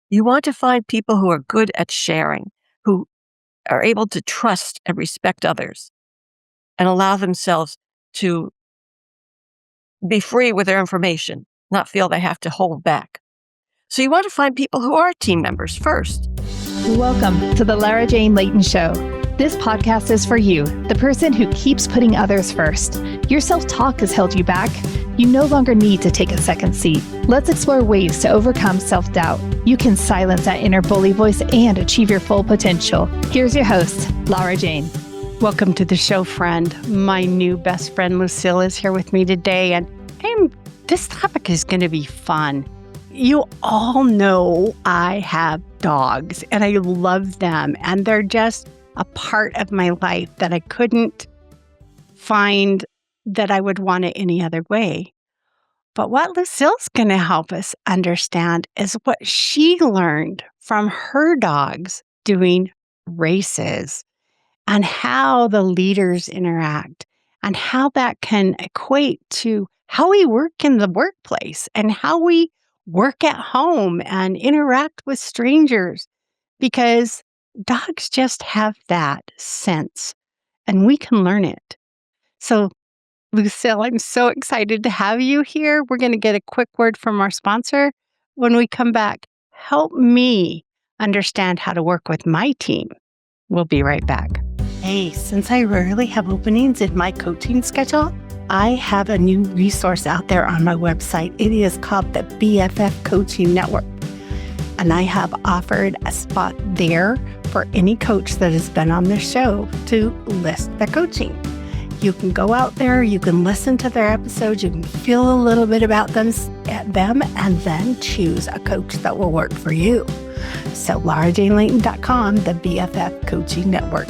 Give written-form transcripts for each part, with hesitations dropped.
You want to find people who are good at sharing, who are able to trust and respect others and allow themselves to be free with their information, not feel they have to hold back. So you want to find people who are team members first. Welcome to the Lara Jane Layton Show. This podcast is for you, the person who keeps putting others first. Your self-talk has held you back. You no longer need to take a second seat. Let's explore ways to overcome self-doubt. You can silence that inner bully voice and achieve your full potential. Here's your host, Lara Jane. Welcome to the show, friend. My new best friend, Lucille, is here with me today, and this topic is going to be fun. You all know I have dogs, and I love them, and they're just a part of my life that I couldn't find that I would want it any other way. But what Lucille's going to help us understand is what she learned from her dogs doing races and how the leaders interact and how that can equate to how we work in the workplace and how we work at home and interact with strangers, because dogs just have that sense and we can learn it. So, Lucille, I'm so excited to have you here. We're going to get a quick word from our sponsor. When we come back, help me understand how to work with my team. We'll be right back. Hey, since I rarely have openings in my coaching schedule, I have a new resource out there on my website. It is called the BFF Coaching Network. And I have offered a spot there for any coach that has been on the show to list their coaching. You can go out there, you can listen to their episodes, you can feel a little bit about them, and then choose a coach that will work for you. So LaraJaneLayton.com, the BFF Coaching Network.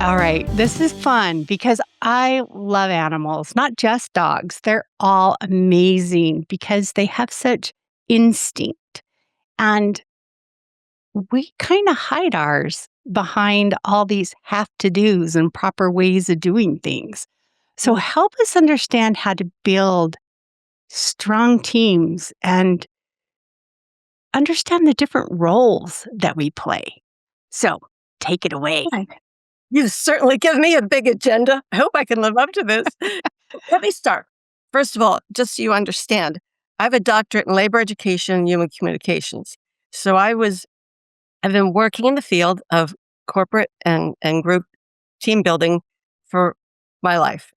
All right, this is fun because I love animals, not just dogs. They're all amazing because they have such instinct. And we kind of hide ours behind all these have-to-dos and proper ways of doing things. So help us understand how to build strong teams and understand the different roles that we play. So take it away. You've certainly given me a big agenda. I hope I can live up to this. Let me start. First of all, just so you understand, I have a doctorate in labor education and human communications. So I've been working in the field of corporate and group team building for my life.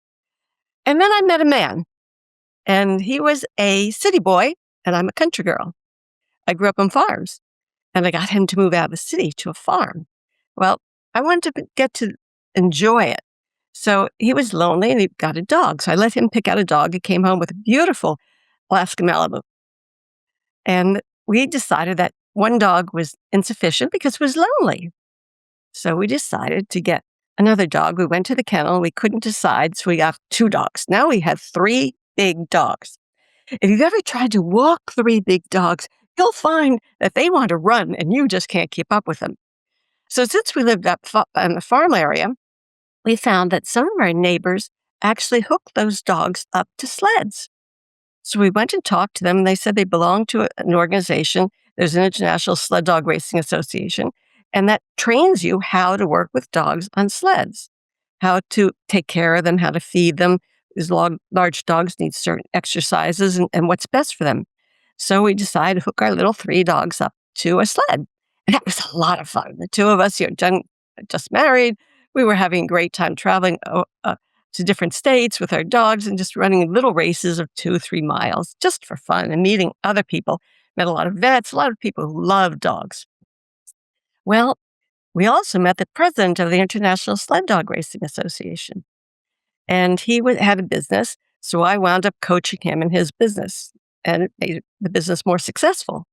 And then I met a man, and he was a city boy, and I'm a country girl. I grew up on farms, and I got him to move out of the city to a farm. Well, I wanted to get to enjoy it. So he was lonely, and he got a dog. So I let him pick out a dog. He came home with a beautiful Alaska Malibu. And we decided that one dog was insufficient because it was lonely. So we decided to get another dog. We went to the kennel. We couldn't decide, so we got 2 dogs. Now we have 3 big dogs. If you've ever tried to walk 3 big dogs, you'll find that they want to run, and you just can't keep up with them. So since we lived up in the farm area, we found that some of our neighbors actually hooked those dogs up to sleds. So we went and talked to them, and they said they belonged to an organization. There's an International Sled-Dog Racing Association, and that trains you how to work with dogs on sleds, how to take care of them, how to feed them. These large dogs need certain exercises and what's best for them. So we decided to hook our little 3 dogs up to a sled. And that was a lot of fun. The 2 of us, just married, we were having a great time traveling to different states with our dogs and just running little races of 2-3 miles just for fun and meeting other people. Met a lot of vets, a lot of people who love dogs. Well, we also met the president of the International Sled-Dog Racing Association. And he had a business, so I wound up coaching him in his business, and it made the business more successful.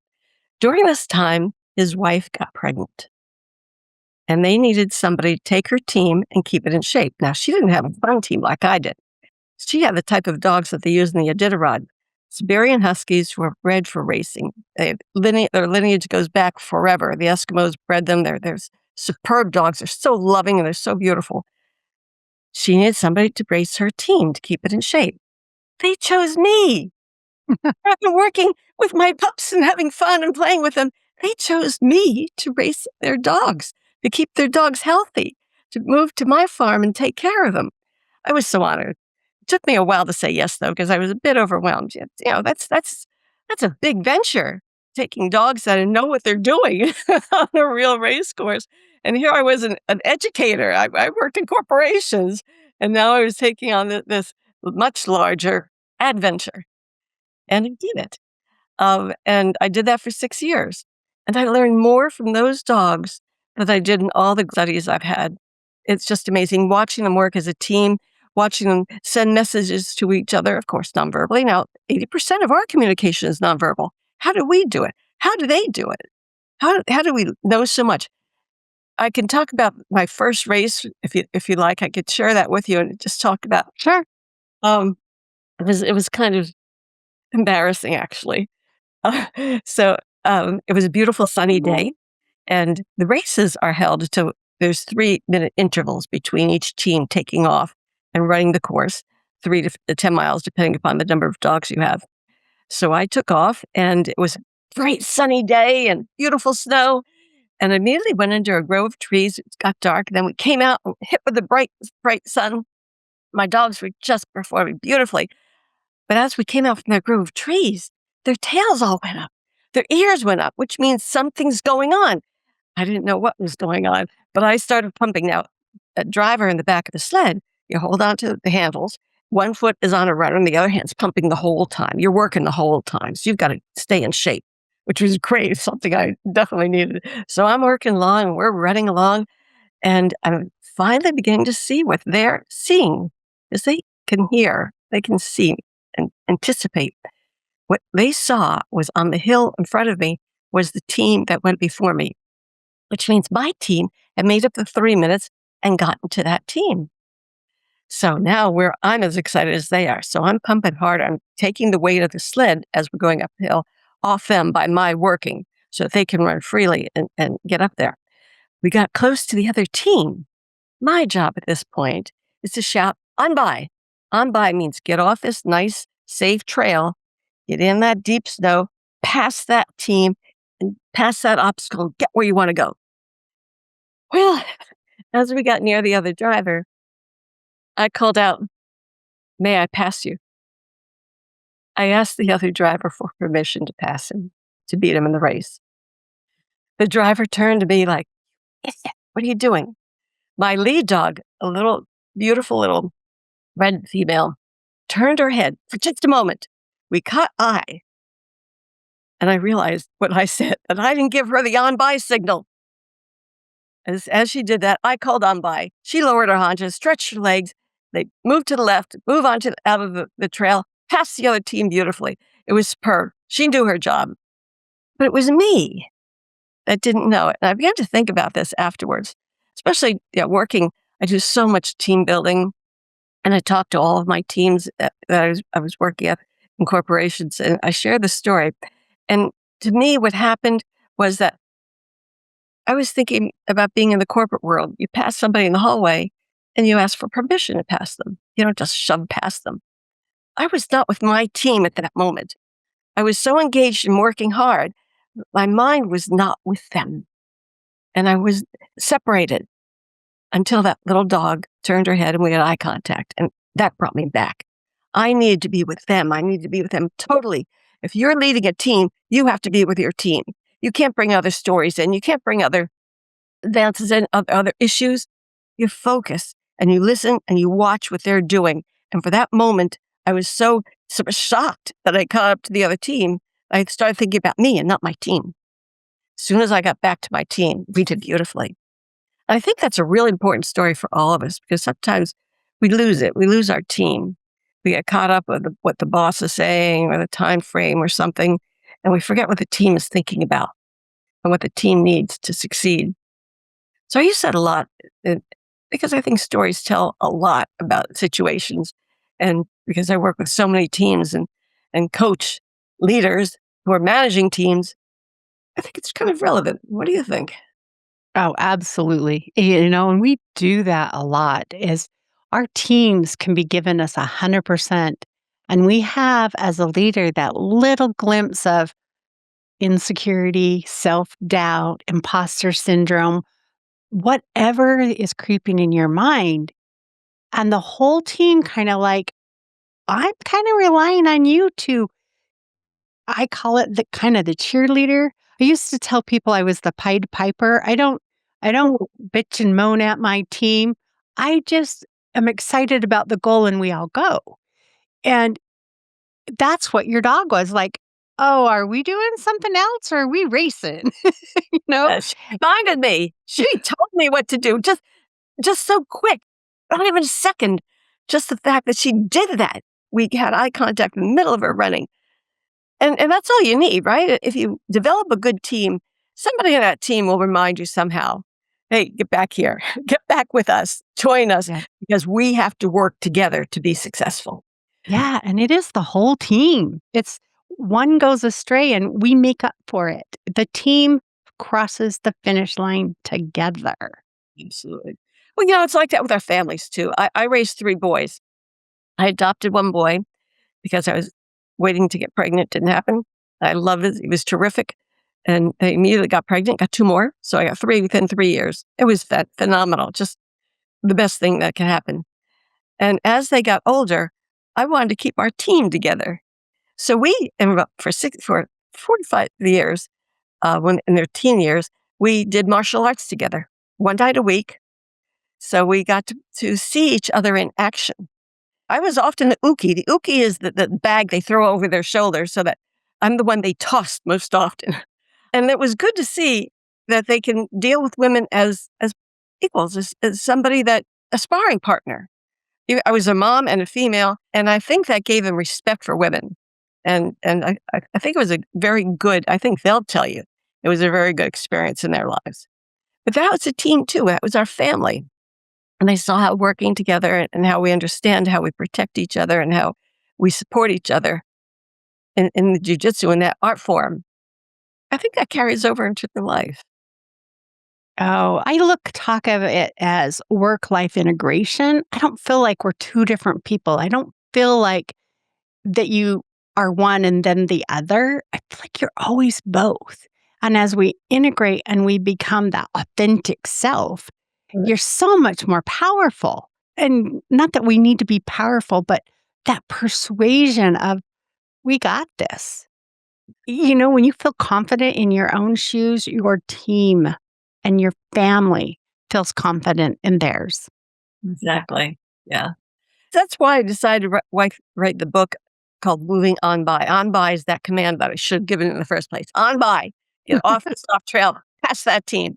During this time, his wife got pregnant, and they needed somebody to take her team and keep it in shape. Now, she didn't have a fun team like I did. She had the type of dogs that they use in the Iditarod, Siberian Huskies who are bred for racing. Their lineage goes back forever. The Eskimos bred them. They're superb dogs. They're so loving and they're so beautiful. She needed somebody to race her team to keep it in shape. They chose me. I've been working with my pups and having fun and playing with them. They chose me to race their dogs, to keep their dogs healthy, to move to my farm and take care of them. I was so honored. It took me a while to say yes, though, because I was a bit overwhelmed. That's a big venture, taking dogs that know what they're doing on a real race course. And here I was an educator. I worked in corporations, and now I was taking on this much larger adventure, and I did it. And I did that for 6 years. And I learned more from those dogs than I did in all the studies I've had. It's just amazing watching them work as a team, watching them send messages to each other, of course, nonverbally. Now, 80% of our communication is nonverbal. How do we do it? How do they do it? How do we know so much? I can talk about my first race if you like. I could share that with you and just talk about. Sure. Um, it was kind of embarrassing, actually. Uh, so it was a beautiful sunny day, and the races are held to there's 3-minute intervals between each team taking off and running the course, 3 to 10 miles, depending upon the number of dogs you have. So I took off, and it was a great sunny day and beautiful snow. And I immediately went under a grove of trees. It got dark. And then we came out and hit with the bright sun. My dogs were just performing beautifully. But as we came out from that grove of trees, their tails all went up. Their ears went up, which means something's going on. I didn't know what was going on, but I started pumping. Now, a driver in the back of the sled, you hold on to the handles. One foot is on a rudder and the other hand's pumping the whole time. You're working the whole time. So you've got to stay in shape, which was great, something I definitely needed. So I'm working along, we're running along, and I'm finally beginning to see what they're seeing, because they can hear, they can see and anticipate. What they saw was on the hill in front of me was the team that went before me, which means my team had made up the 3 minutes and gotten to that team. So now I'm as excited as they are. So I'm pumping hard. I'm taking the weight of the sled as we're going uphill off them by my working so that they can run freely and get up there. We got close to the other team. My job at this point is to shout, on by. On by means get off this nice, safe trail, get in that deep snow, pass that team, and pass that obstacle, get where you want to go. Well, as we got near the other driver, I called out, may I pass you? I asked the other driver for permission to pass him, to beat him in the race. The driver turned to me like, what are you doing? My lead dog, a little beautiful little red female, turned her head for just a moment. We caught eye. And I realized what I said, that I didn't give her the on-by signal. As she did that, I called on by. She lowered her haunches, stretched her legs. They moved to the left, move on to out of the trail, past the other team beautifully. It was superb. She knew her job. But it was me that didn't know it. And I began to think about this afterwards, especially working. I do so much team building, and I talked to all of my teams that I was working at in corporations, and I share the story. And to me, what happened was that I was thinking about being in the corporate world. You pass somebody in the hallway and you ask for permission to pass them. You don't just shove past them. I was not with my team at that moment. I was so engaged in working hard, my mind was not with them. And I was separated until that little dog turned her head and we had eye contact. And that brought me back. I needed to be with them. I needed to be with them totally. If you're leading a team, you have to be with your team. You can't bring other stories in. You can't bring other advances in, other issues. You focus and you listen and you watch what they're doing. And for that moment, I was so sort of shocked that I caught up to the other team. I started thinking about me and not my team. As soon as I got back to my team, we did beautifully. And I think that's a really important story for all of us, because sometimes we lose it. We lose our team. We get caught up with what the boss is saying or the time frame or something, and we forget what the team is thinking about and what the team needs to succeed. So I use that a lot because I think stories tell a lot about situations, and because I work with so many teams and coach leaders who are managing teams, I think it's kind of relevant. What do you think? Oh, absolutely. And we do that a lot is our teams can be giving us 100%. And we have, as a leader, that little glimpse of, insecurity, self doubt, imposter syndrome, whatever is creeping in your mind. And the whole team kind of like, I'm kind of relying on you to, I call it the kind of the cheerleader. I used to tell people I was the Pied Piper. I don't bitch and moan at my team. I just am excited about the goal and we all go. And that's what your dog was like. Oh, are we doing something else or are we racing? you know? She reminded me. She told me what to do, just so quick, not even a second. Just the fact that she did that. We had eye contact in the middle of her running. And that's all you need, right? If you develop a good team, somebody on that team will remind you somehow, hey, get back here, get back with us, join us, Yeah. because we have to work together to be successful. Yeah. And it is the whole team. It's one goes astray and we make up for it. The team crosses the finish line together. Absolutely. Well, it's like that with our families too. I raised 3 boys. I adopted 1 boy because I was waiting to get pregnant. Didn't happen. I loved it. He was terrific. And I immediately got pregnant, got 2 more. So I got 3 within 3 years. It was phenomenal. Just the best thing that could happen. And as they got older, I wanted to keep our team together. So we ended up for 45 years, when in their teen years, we did martial arts together, 1 night a week. So we got to see each other in action. I was often the uke. The uke is the bag they throw over their shoulders so that I'm the one they tossed most often. And it was good to see that they can deal with women as equals, as somebody a sparring partner. I was a mom and a female, and I think that gave them respect for women. And I think it was a very good, I think they'll tell you, it was a very good experience in their lives. But that was a team too. That was our family. And they saw how working together and how we understand how we protect each other and how we support each other in the jujitsu, in that art form. I think that carries over into their life. Oh, talk of it as work-life integration. I don't feel like we're 2 different people. I don't feel like that you are one and then the other. I feel like you're always both. And as we integrate and we become that authentic self, you're so much more powerful. And not that we need to be powerful, but that persuasion of, we got this. When you feel confident in your own shoes, your team and your family feels confident in theirs. Exactly. Yeah. That's why I decided to write the book called Moving On By. On by is that command that I should have given in the first place. On by. Get off the soft trail, past that team.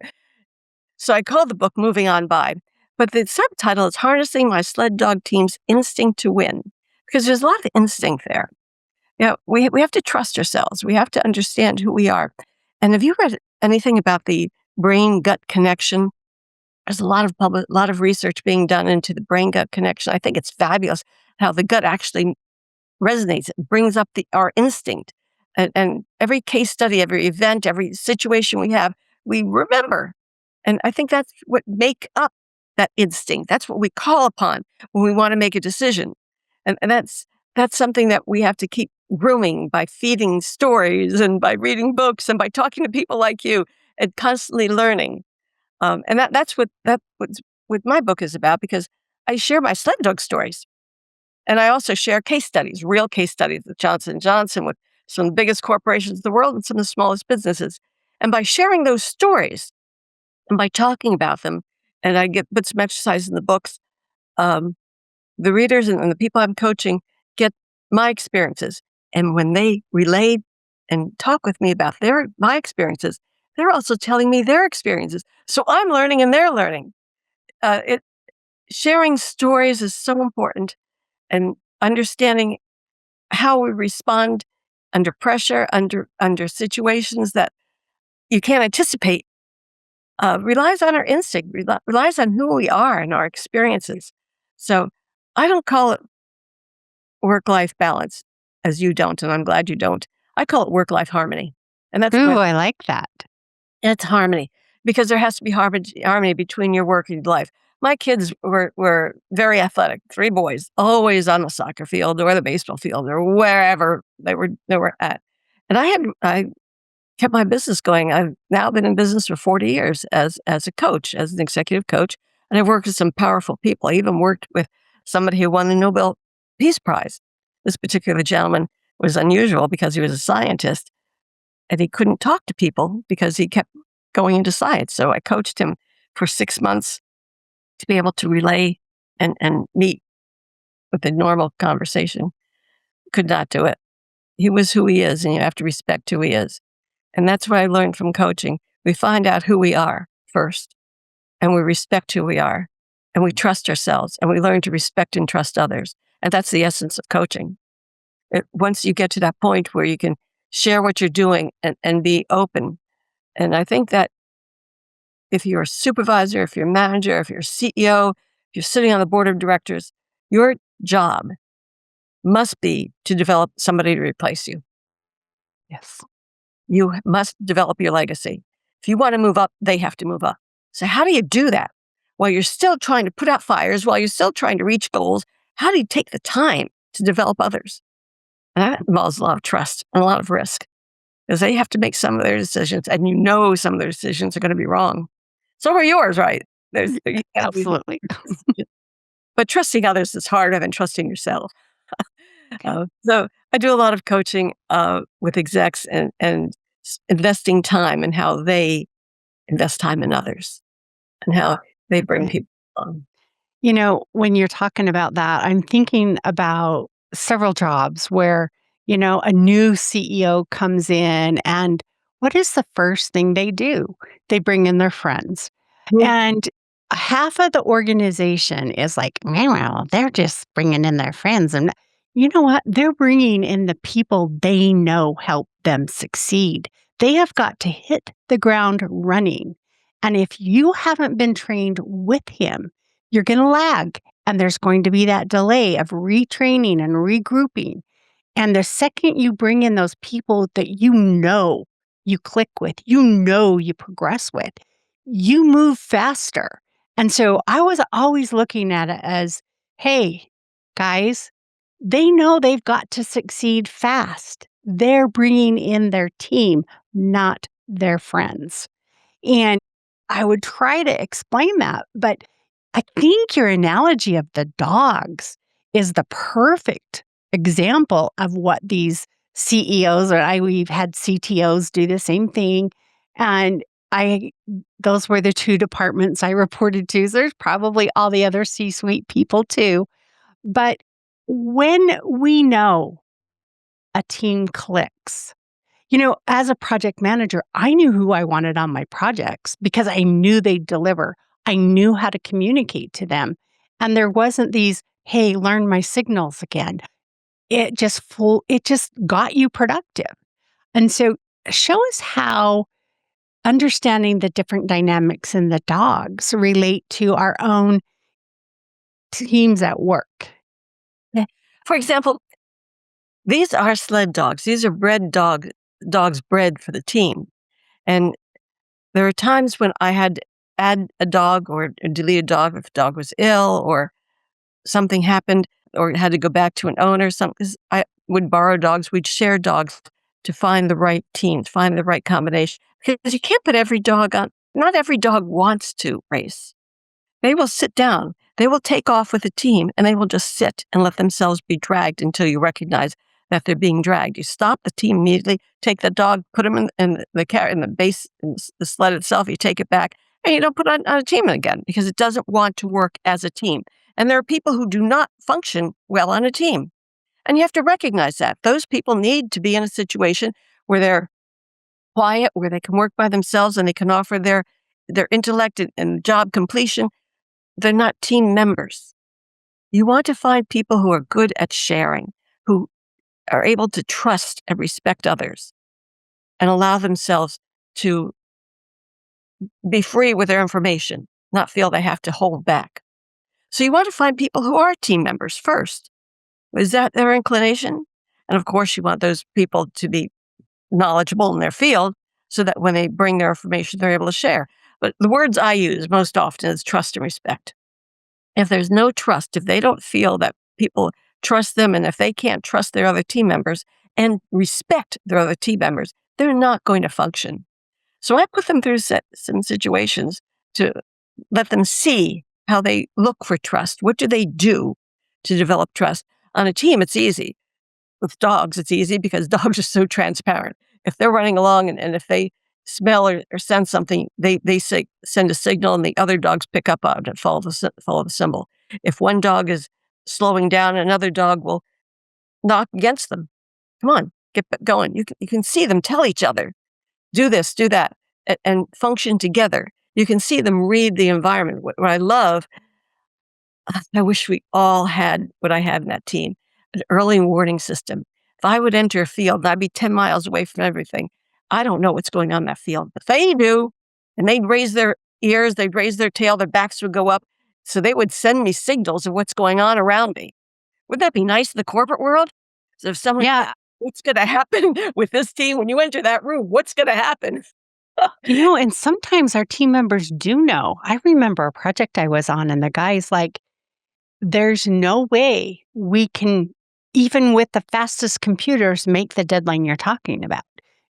So I called the book Moving On By. But the subtitle is Harnessing My Sled-Dog Team's Instinct to Win. Because there's a lot of instinct there. We have to trust ourselves. We have to understand who we are. And have you read anything about the brain-gut connection? There's a lot of research being done into the brain-gut connection. I think it's fabulous how the gut actually resonates. It brings up our instinct. And every case study, every event, every situation we have, we remember. And I think that's what make up that instinct. That's what we call upon when we want to make a decision. And that's something that we have to keep grooming by feeding stories and by reading books and by talking to people like you and constantly learning. And that's what my book is about, because I share my sled dog stories. And I also share case studies, real case studies with Johnson & Johnson, with some of the biggest corporations in the world and some of the smallest businesses. And by sharing those stories and by talking about them, and I put some exercise in the books, the readers and the people I'm coaching get my experiences. And when they relate and talk with me about my experiences, they're also telling me their experiences. So I'm learning and they're learning. Sharing stories is so important, and understanding how we respond under pressure, under situations that you can't anticipate, relies on our instinct, relies on who we are and our experiences. So I don't call it work-life balance, as you don't, and I'm glad you don't. I call it work-life harmony. And that's Ooh, I like that. it's harmony, because there has to be harmony between your work and your life. My kids were very athletic, 3 boys, always on the soccer field or the baseball field or wherever they were at. And I kept my business going. I've now been in business for 40 years as a coach, as an executive coach, and I've worked with some powerful people. I even worked with somebody who won the Nobel Peace Prize. This particular gentleman was unusual because he was a scientist and he couldn't talk to people because he kept going into science. So I coached him for 6 months to be able to relay and meet with a normal conversation. Could not do it. He was who he is, and you have to respect who he is. And that's what I learned from coaching. We find out who we are first, and we respect who we are, and we trust ourselves, and we learn to respect and trust others. And that's the essence of coaching. Once you get to that point where you can share what you're doing and be open. And I think that if you're a supervisor, if you're a manager, if you're a CEO, if you're sitting on the board of directors, your job must be to develop somebody to replace you. Yes. You must develop your legacy. If you want to move up, they have to move up. So how do you do that? While you're still trying to put out fires, while you're still trying to reach goals, how do you take the time to develop others? And that involves a lot of trust and a lot of risk because they have to make some of their decisions, and some of their decisions are going to be wrong. So are yours, right? Absolutely. But trusting others is harder than trusting yourself. Okay. So I do a lot of coaching with execs and investing time in how they invest time in others and how they bring Right. people along. When you're talking about that, I'm thinking about several jobs where, a new CEO comes in and what is the first thing they do? They bring in their friends. Mhm. And half of the organization is like, well, they're just bringing in their friends. And you know what? They're bringing in the people they know help them succeed. They have got to hit the ground running. And if you haven't been trained with him, you're going to lag. And there's going to be that delay of retraining and regrouping. And the second you bring in those people that you click with, you progress with, you move faster. And so I was always looking at it as, hey, guys, they know they've got to succeed fast. They're bringing in their team, not their friends. And I would try to explain that, but I think your analogy of the dogs is the perfect example of what these CEOs we've had CTOs do the same thing. And those were the two departments I reported to. So there's probably all the other C-suite people too. But when we know a team clicks, as a project manager, I knew who I wanted on my projects because I knew they'd deliver. I knew how to communicate to them. And there wasn't these, hey, learn my signals again. It just got you productive. And so show us how understanding the different dynamics in the dogs relate to our own teams at work. Yeah. For example, these are sled dogs. These are dogs bred for the team. And there are times when I had to add a dog or delete a dog if a dog was ill or something happened or it had to go back to an owner. I would borrow dogs. We'd share dogs to find the right team, to find the right combination. Because you can't put every dog on. Not every dog wants to race. They will sit down. They will take off with a team and they will just sit and let themselves be dragged until you recognize that they're being dragged. You stop the team immediately, take the dog, put them in the base, in the sled itself, you take it back, and you don't put on a team again because it doesn't want to work as a team. And there are people who do not function well on a team. And you have to recognize that. Those people need to be in a situation where they're quiet, where they can work by themselves and they can offer their intellect and job completion. They're not team members. You want to find people who are good at sharing, who are able to trust and respect others and allow themselves to be free with their information, not feel they have to hold back. So you want to find people who are team members first. Is that their inclination? And of course, you want those people to be knowledgeable in their field so that when they bring their information, they're able to share. But the words I use most often is trust and respect. If there's no trust, if they don't feel that people trust them, and if they can't trust their other team members and respect their other team members, they're not going to function. So I put them through some situations to let them see how they look for trust. What do they do to develop trust? On a team, it's easy. With dogs, it's easy because dogs are so transparent. If they're running along and if they smell or sense something, they send a signal and the other dogs pick up on it and follow the symbol. If one dog is slowing down, another dog will knock against them. Come on, get going. You can see them tell each other, do this, do that, and function together. You can see them read the environment. What I love, I wish we all had what I had in that team, an early warning system. If I would enter a field, I'd be 10 miles away from everything. I don't know what's going on in that field, but they do. And they'd raise their ears, they'd raise their tail, their backs would go up. So they would send me signals of what's going on around me. Wouldn't that be nice in the corporate world? So if someone, Yeah. what's going to happen with this team when you enter that room? What's going to happen? And sometimes our team members do know. I remember a project I was on, and the guy's like, there's no way we can, even with the fastest computers, make the deadline you're talking about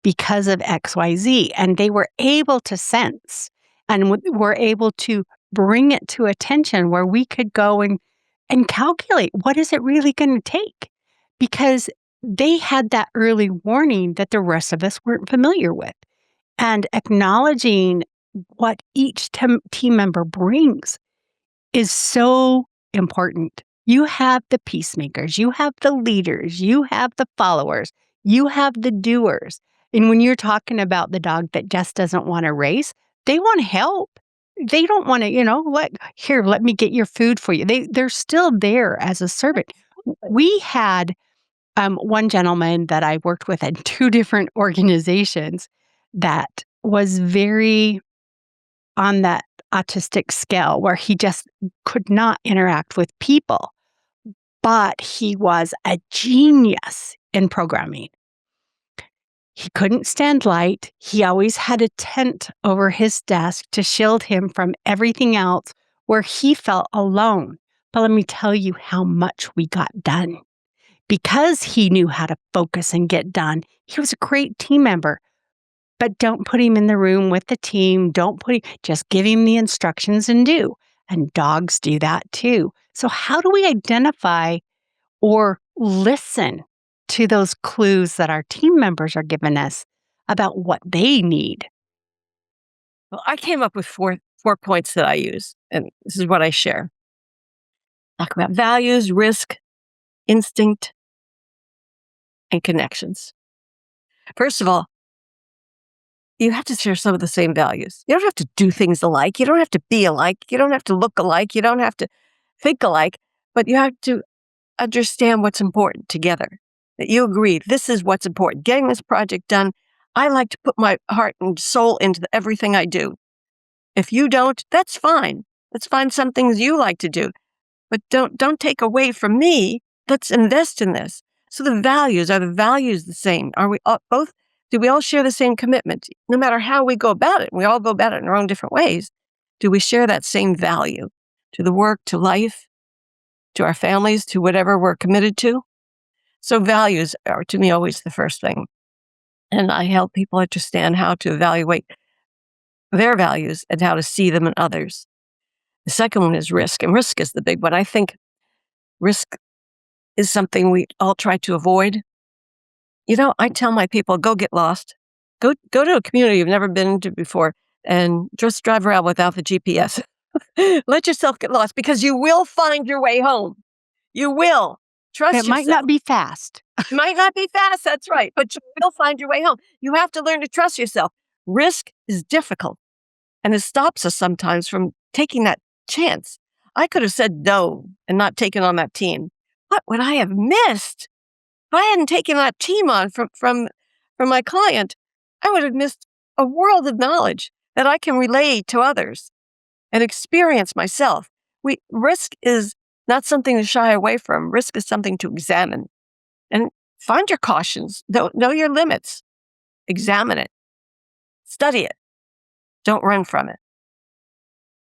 because of XYZ. And they were able to sense and were able to bring it to attention where we could go and calculate what is it really going to take? Because they had that early warning that the rest of us weren't familiar with. And acknowledging what each team member brings is so important. You have the peacemakers, you have the leaders, you have the followers, you have the doers. And when you're talking about the dog that just doesn't want to race, they want to help. They don't want to, let me get your food for you. They're still there as a servant. We had one gentleman that I worked with at 2 different organizations that was very on that autistic scale where he just could not interact with people, but he was a genius in programming. He couldn't stand light. He always had a tent over his desk to shield him from everything else where he felt alone. But let me tell you how much we got done. Because he knew how to focus and get done, he was a great team member. But don't put him in the room with the team. Just give him the instructions and do. And dogs do that too. So how do we identify or listen to those clues that our team members are giving us about what they need? Well, I came up with four points that I use, and this is what I share. Talk about values, risk, instinct, and connections. First of all, you have to share some of the same values. You don't have to do things alike. You don't have to be alike. You don't have to look alike. You don't have to think alike, but you have to understand what's important together. That you agree, this is what's important. Getting this project done, I like to put my heart and soul into everything I do. If you don't, that's fine. Let's find some things you like to do, but don't take away from me. Let's invest in this. So are the values the same? Are we both? Do we all share the same commitment? No matter how we go about it, we all go about it in our own different ways. Do we share that same value to the work, to life, to our families, to whatever we're committed to? So values are, to me, always the first thing. And I help people understand how to evaluate their values and how to see them in others. The second one is risk, and risk is the big one. I think risk is something we all try to avoid. I tell my people, go get lost. Go to a community you've never been to before and just drive around without the GPS. Let yourself get lost because you will find your way home. You will. Trust yourself. It might not be fast. It might not be fast, that's right, but you will find your way home. You have to learn to trust yourself. Risk is difficult, and it stops us sometimes from taking that chance. I could have said no and not taken on that team. What would I have missed? If I hadn't taken that team on from my client, I would have missed a world of knowledge that I can relay to others and experience myself. Risk is not something to shy away from. Risk is something to examine and find your cautions. Know your limits. Examine it. Study it. Don't run from it.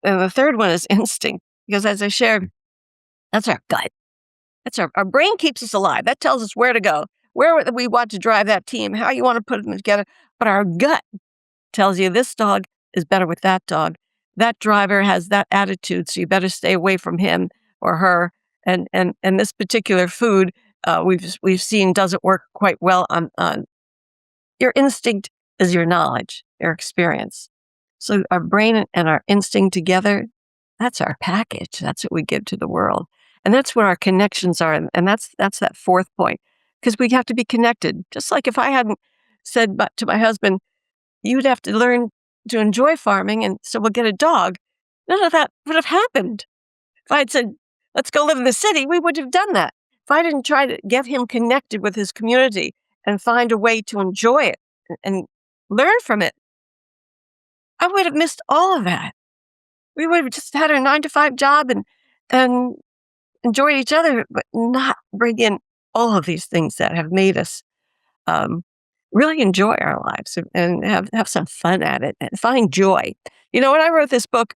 And the third one is instinct, because as I shared, that's our gut. That's our brain keeps us alive. That tells us where to go, where we want to drive that team, how you want to put them together. But our gut tells you this dog is better with that dog. That driver has that attitude, so you better stay away from him or her. And this particular food we've seen doesn't work quite well on your instinct is your knowledge, your experience. So our brain and our instinct together, that's our package. That's what we give to the world. And that's where our connections are. And that's that fourth point. Because we have to be connected. Just like if I hadn't said to my husband, you'd have to learn to enjoy farming, and so we'll get a dog. None of that would have happened. If I had said, let's go live in the city, we would have done that. If I didn't try to get him connected with his community and find a way to enjoy it and learn from it, I would have missed all of that. We would have just had our 9-to-5 job and enjoyed each other, but not bring in all of these things that have made us um, really enjoy our lives and have some fun at it and find joy. When I wrote this book,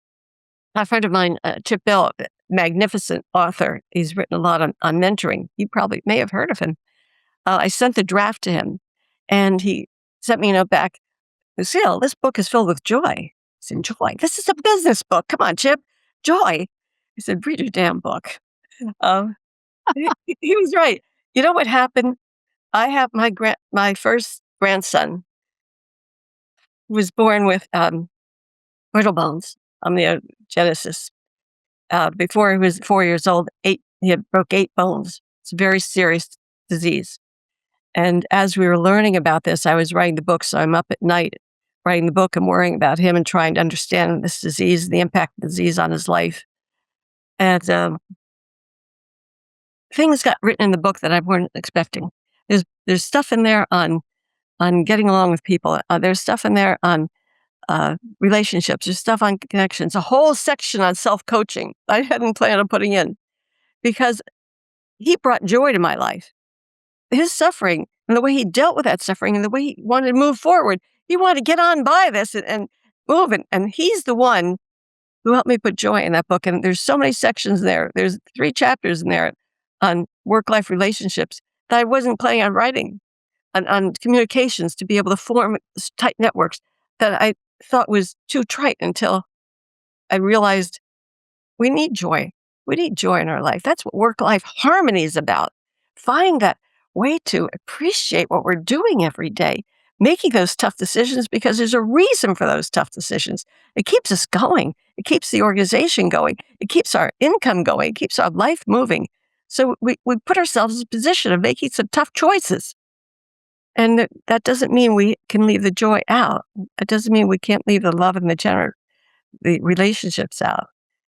a friend of mine, Chip Bell, magnificent author, he's written a lot on mentoring. You probably may have heard of him. I sent the draft to him, and he sent me a note back. Lucille, this book is filled with joy. I said, joy? This is a business book. Come on, Chip. Joy. He said, read your damn book. Um, he was right. You know what happened? I have my first grandson was born with brittle bones, Genesis. Before he was 4 years old, he had broke 8 bones. It's a very serious disease. And as we were learning about this, I was writing the book, so I'm up at night writing the book and worrying about him and trying to understand this disease, the impact of the disease on his life. And things got written in the book that I weren't expecting. There's stuff in there on getting along with people. There's stuff in there on relationships. There's stuff on connections. A whole section on self-coaching I hadn't planned on putting in because he brought joy to my life. His suffering and the way he dealt with that suffering and the way he wanted to move forward. He wanted to get on by this and move. And he's the one who helped me put joy in that book. And there's so many sections there. There's 3 chapters in there on work-life relationships that I wasn't planning on writing, on communications to be able to form tight networks that I thought was too trite until I realized we need joy. We need joy in our life. That's what work-life harmony is about. Find that way to appreciate what we're doing every day, making those tough decisions because there's a reason for those tough decisions. It keeps us going. It keeps the organization going. It keeps our income going. It keeps our life moving. So we put ourselves in a position of making some tough choices. And that doesn't mean we can leave the joy out. It doesn't mean we can't leave the love and the relationships out.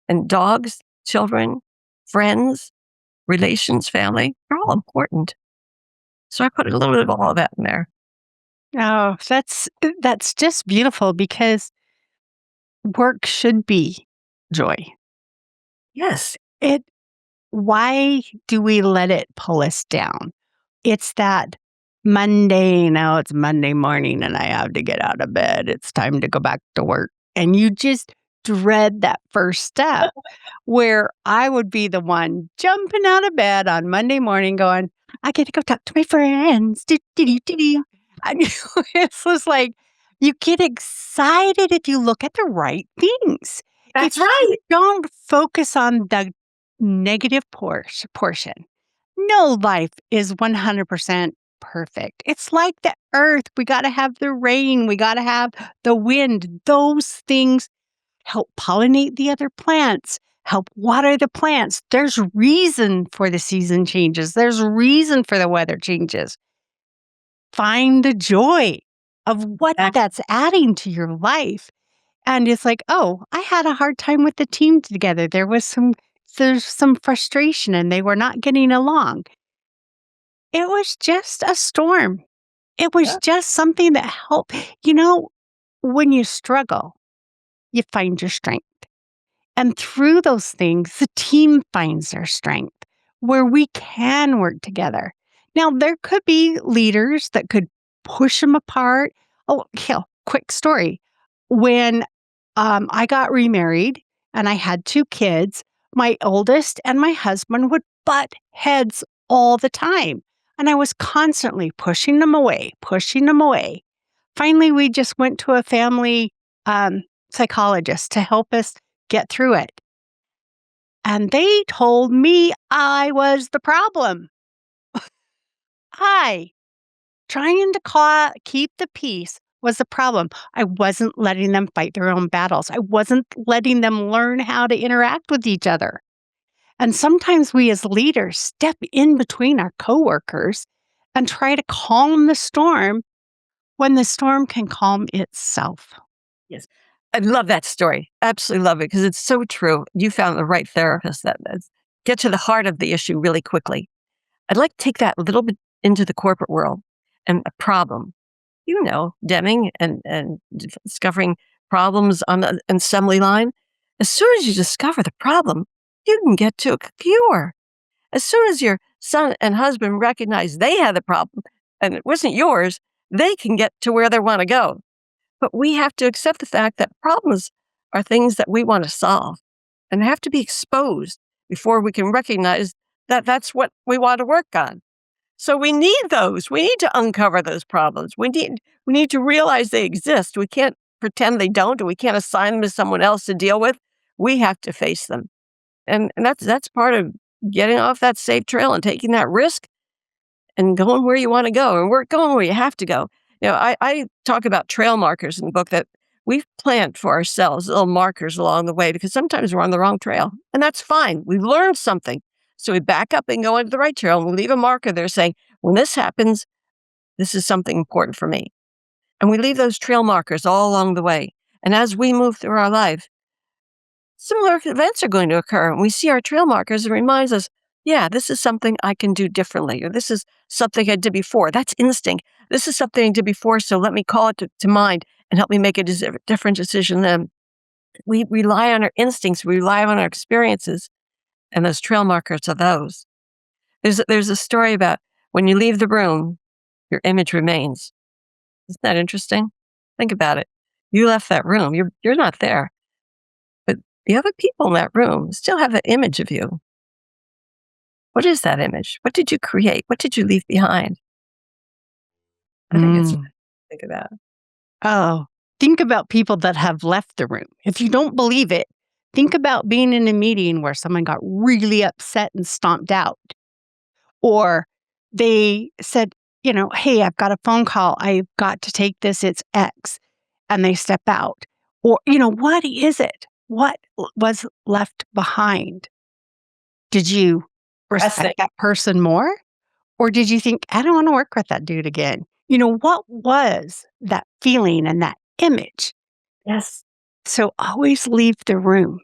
And dogs, children, friends, relations, family, they're all important. So I put a little bit of all of that in there. Oh, that's just beautiful because work should be joy. Yes. Why do we let it pull us down? It's that mundane, oh, it's Monday morning and I have to get out of bed. It's time to go back to work. And you just dread that first step where I would be the one jumping out of bed on Monday morning going, I get to go talk to my friends. And it's just like, you get excited if you look at the right things. That's If right. you don't focus on the negative portion. No life is 100% perfect. It's like the earth. We got to have the rain. We got to have the wind. Those things help pollinate the other plants, help water the plants. There's reason for the season changes. There's reason for the weather changes. Find the joy of what that's adding to your life. And it's like, oh, I had a hard time with the team together. There's some frustration and they were not getting along. It was just a storm. It was just something that helped. When you struggle, you find your strength. And through those things, the team finds their strength where we can work together. Now, there could be leaders that could push them apart. Oh, quick story. When I got remarried and I had 2 kids, my oldest and my husband would butt heads all the time. And I was constantly pushing them away. finally, we just went to a family psychologist to help us get through it. And they told me I was the problem. I, trying to keep the peace, was the problem. I wasn't letting them fight their own battles. I wasn't letting them learn how to interact with each other. And sometimes we as leaders step in between our coworkers and try to calm the storm when the storm can calm itself. Yes. I love that story. Absolutely love it because it's so true. You found the right therapist that get to the heart of the issue really quickly. I'd like to take that a little bit into the corporate world and a problem. You know, Deming and discovering problems on an assembly line. As soon as you discover the problem, you can get to a cure. As soon as your son and husband recognize they had the problem and it wasn't yours, they can get to where they want to go. But we have to accept the fact that problems are things that we want to solve and have to be exposed before we can recognize that that's what we want to work on. So we need those. We need to uncover those problems. We need to realize they exist. We can't pretend they don't, or we can't assign them to someone else to deal with. We have to face them. And that's part of getting off that safe trail and taking that risk and going where you want to go, and we're going where you have to go. You know, I talk about trail markers in the book that we plant for ourselves, little markers along the way, because sometimes we're on the wrong trail, and that's fine. We've learned something. So we back up and go into the right trail, and we leave a marker there saying, when this happens, this is something important for me. And we leave those trail markers all along the way. And as we move through our life, similar events are going to occur. And we see our trail markers, it reminds us, yeah, this is something I can do differently, or this is something I did before. That's instinct. This is something I did before, so let me call it to mind and help me make a different decision then. We rely on our instincts, we rely on our experiences, and those trail markers are those. There's a story about when you leave the room, your image remains. Isn't that interesting? Think about it. You left that room, you're not there, but the other people in that room still have an image of you. What is that image? What did you create? What did you leave behind? I think it's Mm. think about. Oh, think about people that have left the room. If you don't believe it, think about being in a meeting where someone got really upset and stomped out. Or they said, hey, I've got a phone call. I've got to take this. It's X. And they step out. Or, what is it? What was left behind? Did you respect that person more? Or did you think, I don't want to work with that dude again? What was that feeling and that image? Yes. So always leave the room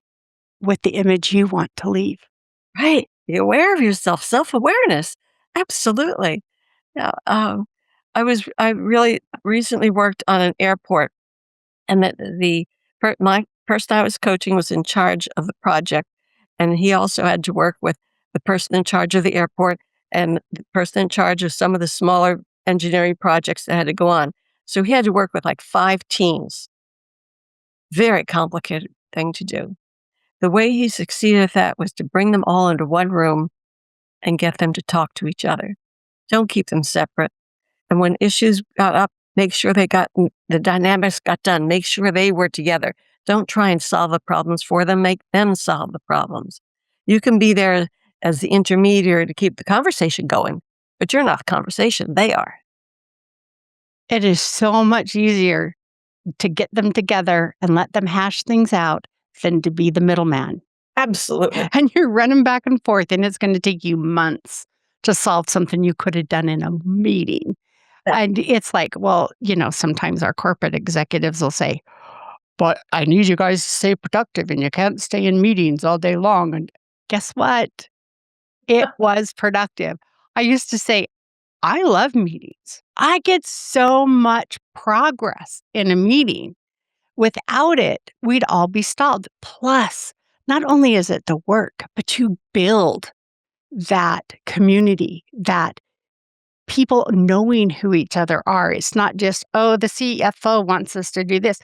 with the image you want to leave. Right. Be aware of yourself, self-awareness. Absolutely. Yeah. I really recently worked on an airport, and my person I was coaching was in charge of the project, and he also had to work with the person in charge of the airport and the person in charge of some of the smaller engineering projects that had to go on. So he had to work with like 5 teams. Very complicated thing to do. The way he succeeded at that was to bring them all into one room and get them to talk to each other. Don't keep them separate. And when issues got up, make sure the dynamics got done. Make sure they were together. Don't try and solve the problems for them. Make them solve the problems. You can be there as the intermediary to keep the conversation going, but you're not the conversation. They are. It is so much easier to get them together and let them hash things out than to be the middleman. Absolutely. And you're running back and forth, and it's going to take you months to solve something you could have done in a meeting. Yeah. And it's like, well, sometimes our corporate executives will say, but I need you guys to stay productive and you can't stay in meetings all day long. And guess what? It was productive. I used to say, I love meetings. I get so much progress in a meeting. Without it, we'd all be stalled. Plus, not only is it the work, but you build that community, that people knowing who each other are. It's not just, oh, the CFO wants us to do this.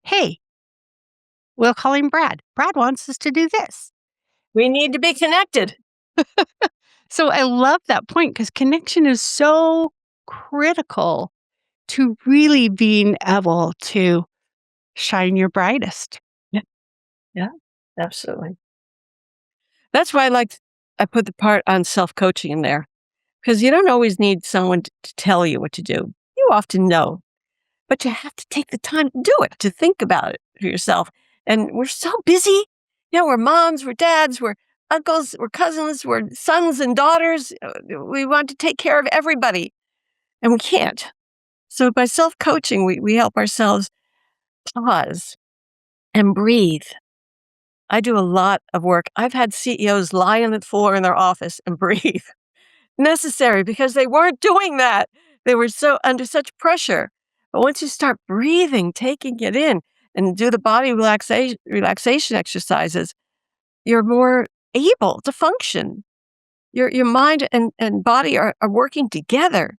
Hey, we'll call him Brad. Brad wants us to do this. We need to be connected. So I love that point because connection is so critical to really being able to shine your brightest. Yeah. Yeah. Absolutely. That's why I put the part on self-coaching in there, because you don't always need someone to tell you what to do. You often know, but you have to take the time to do it, to think about it for yourself. And we're so busy. We're moms, we're dads, we're uncles, we're cousins, we're sons and daughters. We want to take care of everybody, and we can't. So by self-coaching, we help ourselves pause and breathe. I do a lot of work. I've had CEOs lie on the floor in their office and breathe. Necessary, because they weren't doing that. They were so under such pressure. But once you start breathing, taking it in, and do the body relaxation exercises, you're more able to function. Your mind and body are working together.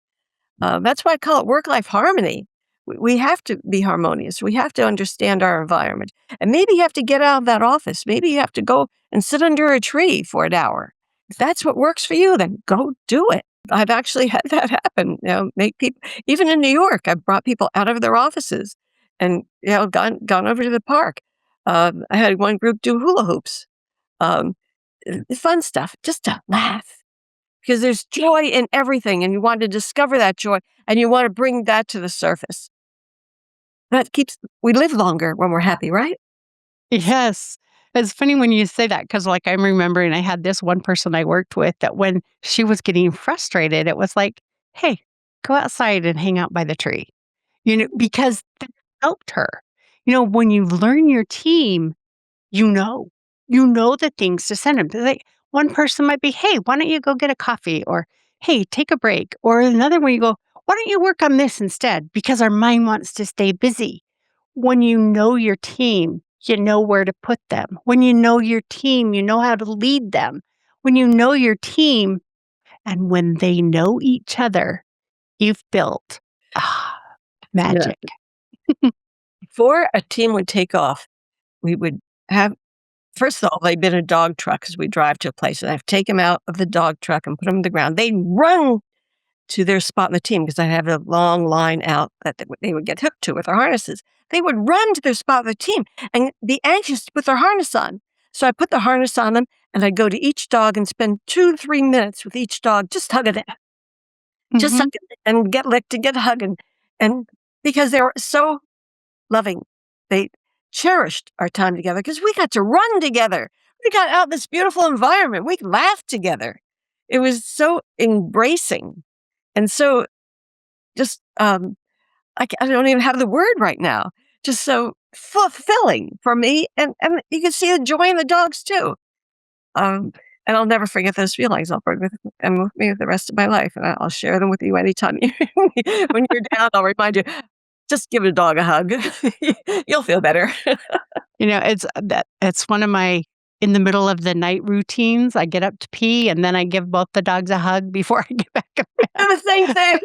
That's why I call it work-life harmony. We have to be harmonious. We have to understand our environment. And maybe you have to get out of that office. Maybe you have to go and sit under a tree for an hour. If that's what works for you, then go do it. I've actually had that happen. Make people, even in New York, I've brought people out of their offices and gone over to the park. I had one group do hula hoops, um, fun stuff, just to laugh, because there's joy in everything, and you want to discover that joy, and you want to bring that to the surface. We live longer when we're happy, right? Yes. It's funny when you say that because, like, I'm remembering I had this one person I worked with that when she was getting frustrated, it was like, hey, go outside and hang out by the tree, because that helped her. When you learn your team, you know, the things to send them. Like one person might be, hey, why don't you go get a coffee? Or, hey, take a break. Or another one, you go, why don't you work on this instead? Because our mind wants to stay busy. When you know your team, you know where to put them. When you know your team, you know how to lead them. When you know your team and when they know each other, you've built Yeah. magic. Before a team would take off, we would have, first of all, they'd been a dog truck because we drive to a place, and I'd take them out of the dog truck and put them on the ground. They'd run to their spot in the team because I have a long line out that they would get hooked to with their harnesses. They would run to their spot in the team and be anxious to put their harness on. So I put the harness on them, and I'd go to each dog and spend 2 to 3 minutes with each dog, just hugging it, just Mhm. hugging it, and get licked and get hugging. And because they were so loving, they cherished our time together because we got to run together. We got out in this beautiful environment. We laughed together. It was so embracing. And so just, I don't even have the word right now. Just so fulfilling for me, and you can see the joy in the dogs too. Um, and I'll never forget those feelings. I'll bring them with me the rest of my life, and I'll share them with you anytime when you're down. I'll remind you, just give a dog a hug. You'll feel better. It's one of my in the middle of the night routines. I get up to pee and then I give both the dogs a hug before I get back up. Do the same thing.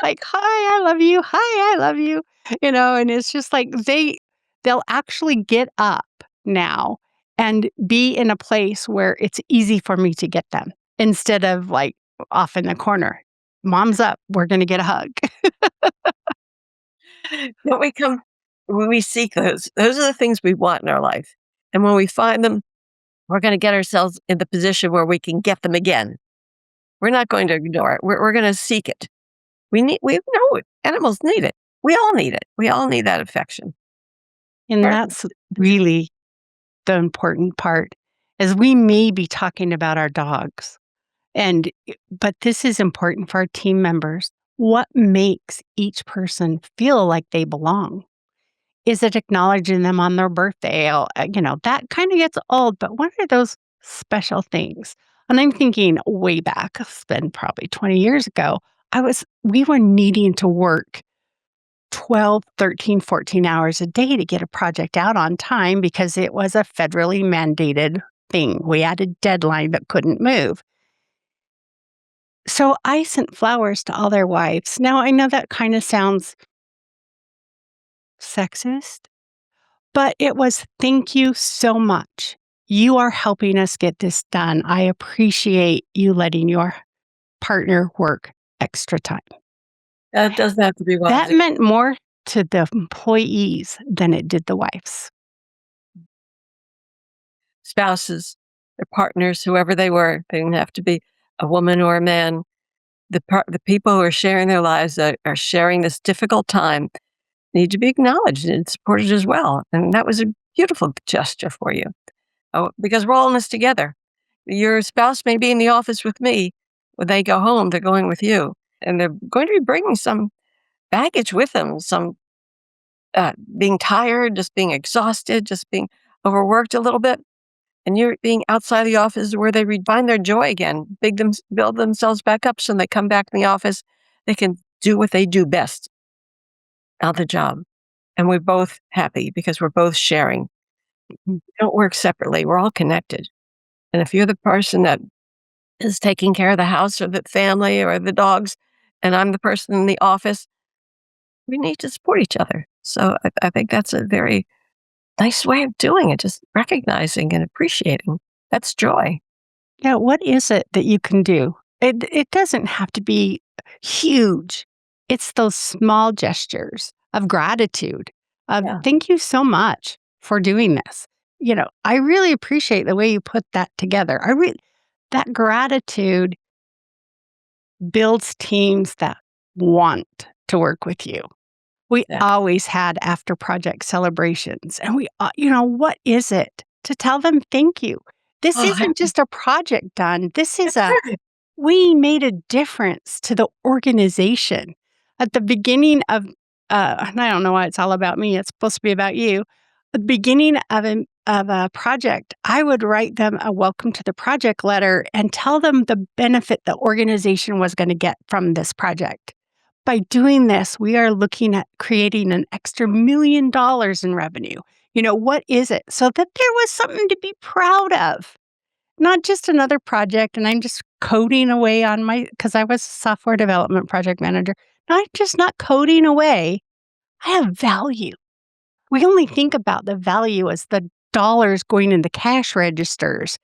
Like, "Hi, I love you. Hi, I love you." And it's just like they'll actually get up now and be in a place where it's easy for me to get them instead of like off in the corner. Mom's up, we're gonna get a hug. When when we seek those are the things we want in our life. And when we find them, we're going to get ourselves in the position where we can get them again. We're not going to ignore it. We're going to seek it. We know it. Animals need it. We all need it. We all need that affection. And Or- that's really the important part is we may be talking about our dogs but this is important for our team members. What makes each person feel like they belong? Is it acknowledging them on their birthday? That kind of gets old, but what are those special things? And I'm thinking way back, it's been probably 20 years ago, we were needing to work 12, 13, 14 hours a day to get a project out on time because it was a federally mandated thing. We had a deadline but couldn't move. So I sent flowers to all their wives. Now, I know that kind of sounds sexist, but it was thank you so much. You are helping us get this done. I appreciate you letting your partner work extra time. That doesn't have to be That wise. meant more to the employees than it did the wives. Spouses, their partners, whoever they were. They didn't have to be a woman or a man. The people who are sharing their lives, that are sharing this difficult time, need to be acknowledged and supported as well. And that was a beautiful gesture for you. Oh, because we're all in this together. Your spouse may be in the office with me. When they go home, they're going with you. And they're going to be bringing some baggage with them, some being tired, just being exhausted, just being overworked a little bit. And you're being outside the office where they find their joy again, build themselves back up so when they come back in the office, they can do what they do best on the job. And we're both happy because we're both sharing. We don't work separately. We're all connected. And if you're the person that is taking care of the house or the family or the dogs, and I'm the person in the office, we need to support each other. So I think that's a very nice way of doing it, just recognizing and appreciating. That's joy. Yeah, what is it that you can do? It doesn't have to be huge. It's those small gestures of gratitude, of Yeah. thank you so much for doing this. I really appreciate the way you put that together. That gratitude builds teams that want to work with you. We Yeah. always had after project celebrations, and what is it to tell them thank you? This Oh, isn't just a project done. This is that's right. we made a difference to the organization. At the beginning of, and I don't know why it's all about me, it's supposed to be about you. At the beginning of a project, I would write them a welcome to the project letter and tell them the benefit the organization was going to get from this project. By doing this, we are looking at creating an extra $1 million in revenue. What is it? So that there was something to be proud of, not just another project. And I'm just coding away because I was a software development project manager. I'm just not coding away. I have value. We only think about the value as the dollars going in the cash registers.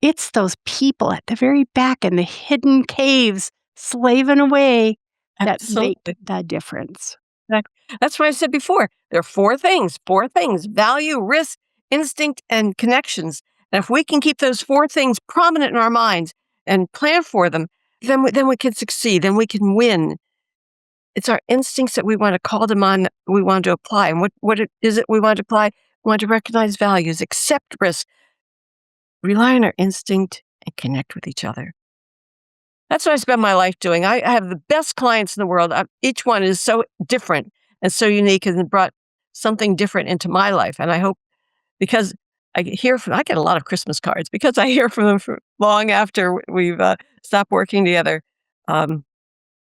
It's those people at the very back in the hidden caves slaving away that make Absolutely. the difference. That's what I said before. There are four things: value, risk, instinct, and connections. And if we can keep those four things prominent in our minds and plan for them, then we can succeed, then we can win. It's our instincts that we want to call them on, that we want to apply. And is it we want to apply? We want to recognize values, accept risk, rely on our instinct, and connect with each other. That's what I spend my life doing. I have the best clients in the world. Each one is so different and so unique and brought something different into my life. And I hope, because I get a lot of Christmas cards because I hear from them for long after we've stopped working together. Um,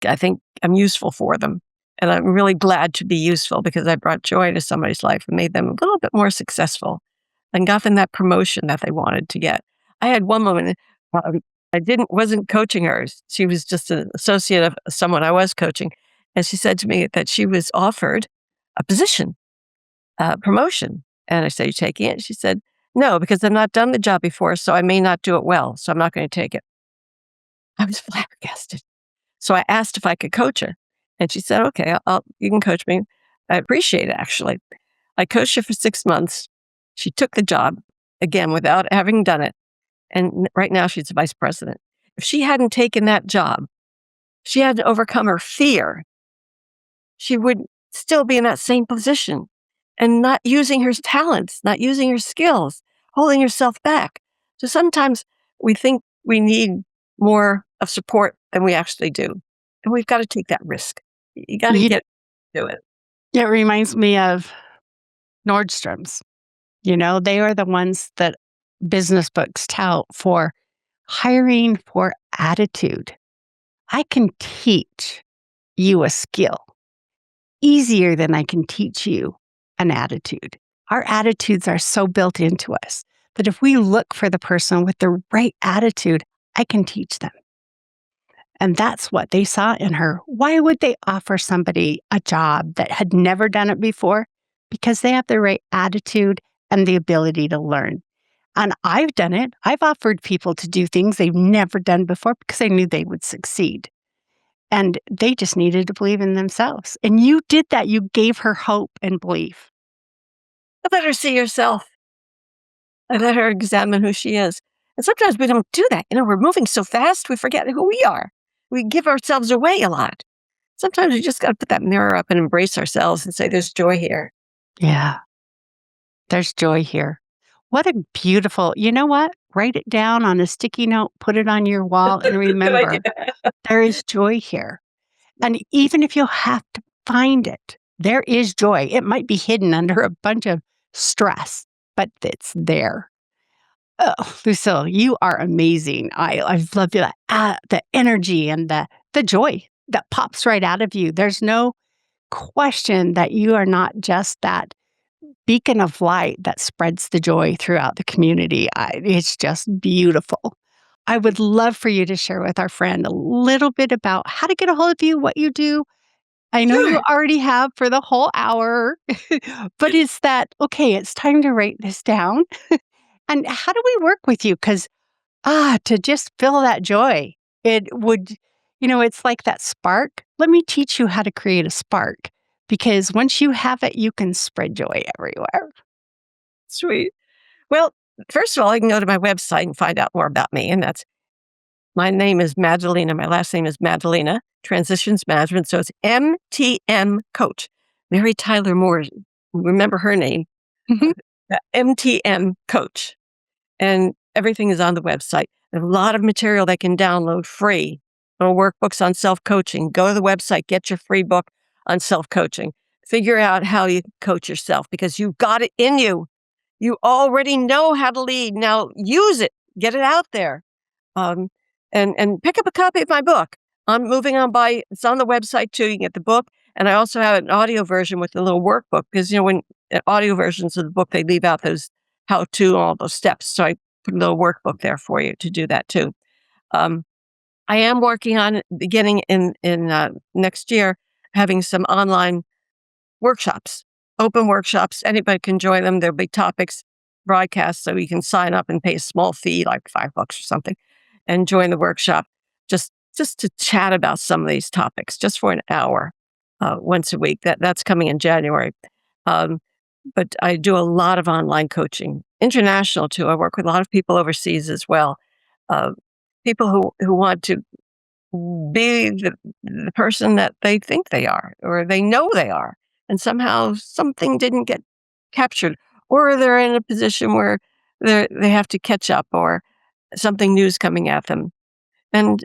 I think I'm useful for them. And I'm really glad to be useful because I brought joy to somebody's life and made them a little bit more successful and got them that promotion that they wanted to get. I had one woman, wasn't coaching her. She was just an associate of someone I was coaching. And she said to me that she was offered a position, promotion. And I said, "You taking it?" She said, "No, because I've not done the job before, so I may not do it well. So I'm not going to take it." I was flabbergasted. So I asked if I could coach her. And she said, "Okay, you can coach me." I appreciate it, actually. I coached her for 6 months. She took the job, again, without having done it. And right now she's the vice president. If she hadn't taken that job, she had to overcome her fear. She would still be in that same position and not using her talents, not using her skills, holding herself back. So sometimes we think we need more of support than we actually do. And we've got to take that risk. You got to You- get to it. It reminds me of Nordstrom's. They are the ones that business books tout for hiring for attitude. I can teach you a skill easier than I can teach you an attitude. Our attitudes are so built into us that if we look for the person with the right attitude, I can teach them. And that's what they saw in her. Why would they offer somebody a job that had never done it before? Because they have the right attitude and the ability to learn. And I've done it. I've offered people to do things they've never done before because I knew they would succeed. And they just needed to believe in themselves. And you did that. You gave her hope and belief. Let her see herself and let her examine who she is. And sometimes we don't do that. We're moving so fast, we forget who we are. We give ourselves away a lot. Sometimes we just got to put that mirror up and embrace ourselves and say, there's joy here. Yeah. There's joy here. What a beautiful, you know what? Write it down on a sticky note, put it on your wall, and Good idea. remember there is joy here. And even if you have to find it, there is joy. It might be hidden under a bunch of stress, but it's there. Oh, Lucille, you are amazing. I love that the energy and the joy that pops right out of you. There's no question that you are not just that beacon of light that spreads the joy throughout the community. It's just beautiful. I would love for you to share with our friend a little bit about how to get a hold of you, what you do. I know you Sure. already have for the whole hour, but is that okay? It's time to write this down. And how do we work with you? Because to just feel that joy, it would, it's like that spark. Let me teach you how to create a spark because once you have it, you can spread joy everywhere. Sweet. Well, first of all, you can go to my website and find out more about me. And my name is Maddalena. My last name is Maddalena, Transitions Management. So it's MTM Coach. Mary Tyler Moore, remember her name, Mhm. MTM Coach. And everything is on the website. There's a lot of material they can download free. Little workbooks on self-coaching. Go to the website, get your free book on self-coaching. Figure out how you coach yourself because you've got it in you. You already know how to lead. Now use it. Get it out there. Um, and pick up a copy of my book. I'm moving on by. It's on the website too. You can get the book, and I also have an audio version with a little workbook because when audio versions of the book they leave out those how to all those steps. So I put a little workbook there for you to do that too. Um, I am working on beginning in next year having some online workshops, open workshops. Anybody can join them. There'll be topics broadcast, so you can sign up and pay a small fee, like $5 or something, and join the workshop. Just to chat about some of these topics, just for an hour, once a week. That's coming in January. Um, but I do a lot of online coaching, international too. I work with a lot of people overseas as well. Uh, People who want to be the person that they think they are or they know they are. And somehow something didn't get captured, or they're in a position where they have to catch up or something new is coming at them. And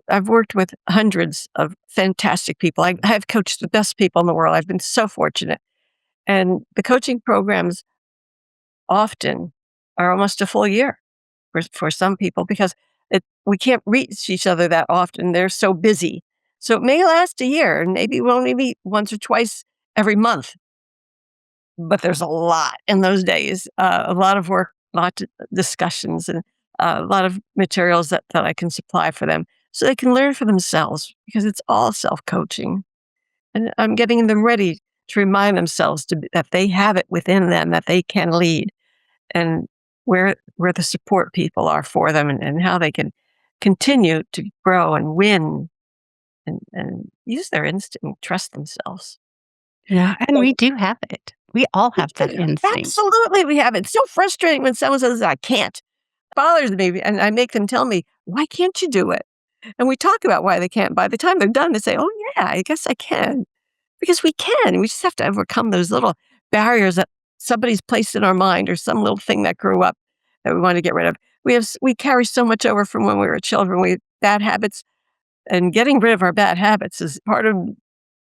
I've worked with hundreds of fantastic people. I've coached the best people in the world. I've been so fortunate. And the coaching programs often are almost a full year for some people because we can't reach each other that often. They're so busy. So it may last a year, and maybe we'll only meet once or twice every month. But there's a lot in those days, a lot of work, lots of discussions, and a lot of materials that I can supply for them so they can learn for themselves because it's all self-coaching. And I'm getting them ready to remind themselves that they have it within them, that they can lead, and where the support people are for them, and how they can continue to grow and win and use their instinct and trust themselves. Yeah. And we do have it. We all have that Yeah, instinct. absolutely, we have it. It's so frustrating when someone says, "I can't." It bothers me, and I make them tell me, "Why can't you do it?" And we talk about why they can't. By the time they're done, they say, "Oh, yeah, I guess I can." Because we can. We just have to overcome those little barriers that somebody's placed in our mind or some little thing that grew up that we want to get rid of. We carry so much over from when we were children. We bad habits, and getting rid of our bad habits is part of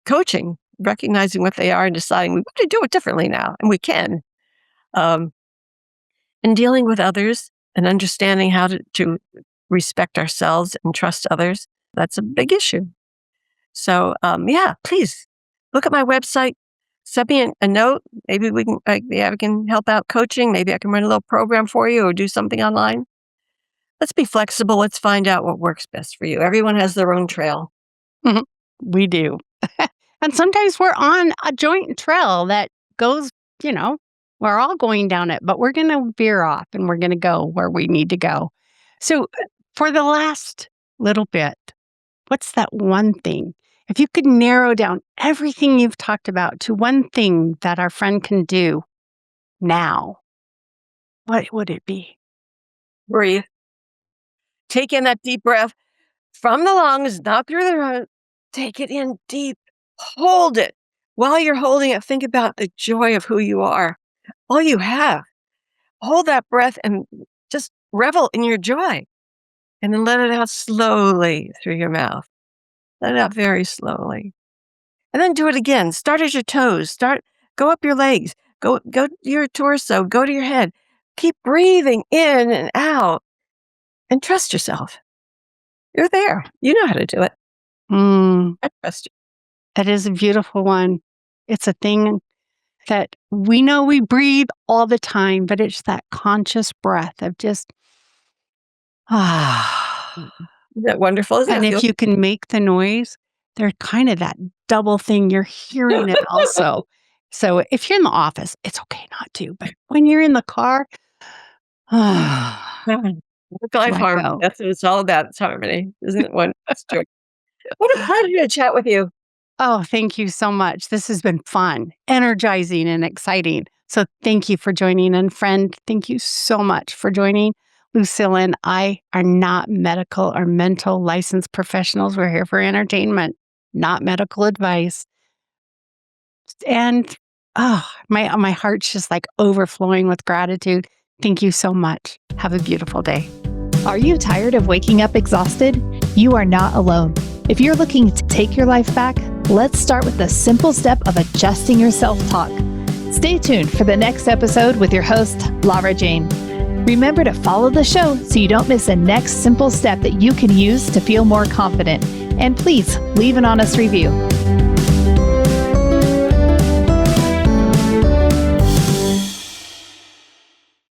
coaching, recognizing what they are and deciding we want to do it differently now, and we can. Um, and dealing with others and understanding how to respect ourselves and trust others, that's a big issue. So, yeah, please look at my website, send me a note. Maybe I can help out coaching. Maybe I can run a little program for you or do something online. Let's be flexible. Let's find out what works best for you. Everyone has their own trail. Mhm. We do. And sometimes we're on a joint trail that goes, we're all going down it, but we're going to veer off and we're going to go where we need to go. So, for the last little bit, what's that one thing? If you could narrow down everything you've talked about to one thing that our friend can do now, what would it be? Breathe. Take in that deep breath from the lungs, not through the throat. Take it in deep. Hold it. While you're holding it, think about the joy of who you are, all you have. Hold that breath and just revel in your joy. And then let it out slowly through your mouth. Let it out very slowly. And then do it again. Start at your toes. Go up your legs. Go to your torso. Go to your head. Keep breathing in and out. And trust yourself. You're there. You know how to do it. I trust you. That is a beautiful one. It's a thing that we know we breathe all the time, but it's that conscious breath of just, Isn't that wonderful? Isn't and that if you can make the noise, they're kind of that double thing. You're hearing it also. So if you're in the office, it's okay not to. But when you're in the car, Work-life let harmony. go. That's what it's all about. It's harmony, isn't it? That's true. What a pleasure to chat with you. Oh, thank you so much. This has been fun, energizing, and exciting. So thank you for joining. And friend, thank you so much for joining. Lucille and I are not medical or mental licensed professionals. We're here for entertainment, not medical advice. And my heart's just like overflowing with gratitude. Thank you so much. Have a beautiful day. Are you tired of waking up exhausted? You are not alone. If you're looking to take your life back, let's start with the simple step of adjusting your self-talk. Stay tuned for the next episode with your host, Lara Jane. Remember to follow the show so you don't miss the next simple step that you can use to feel more confident. And please leave an honest review.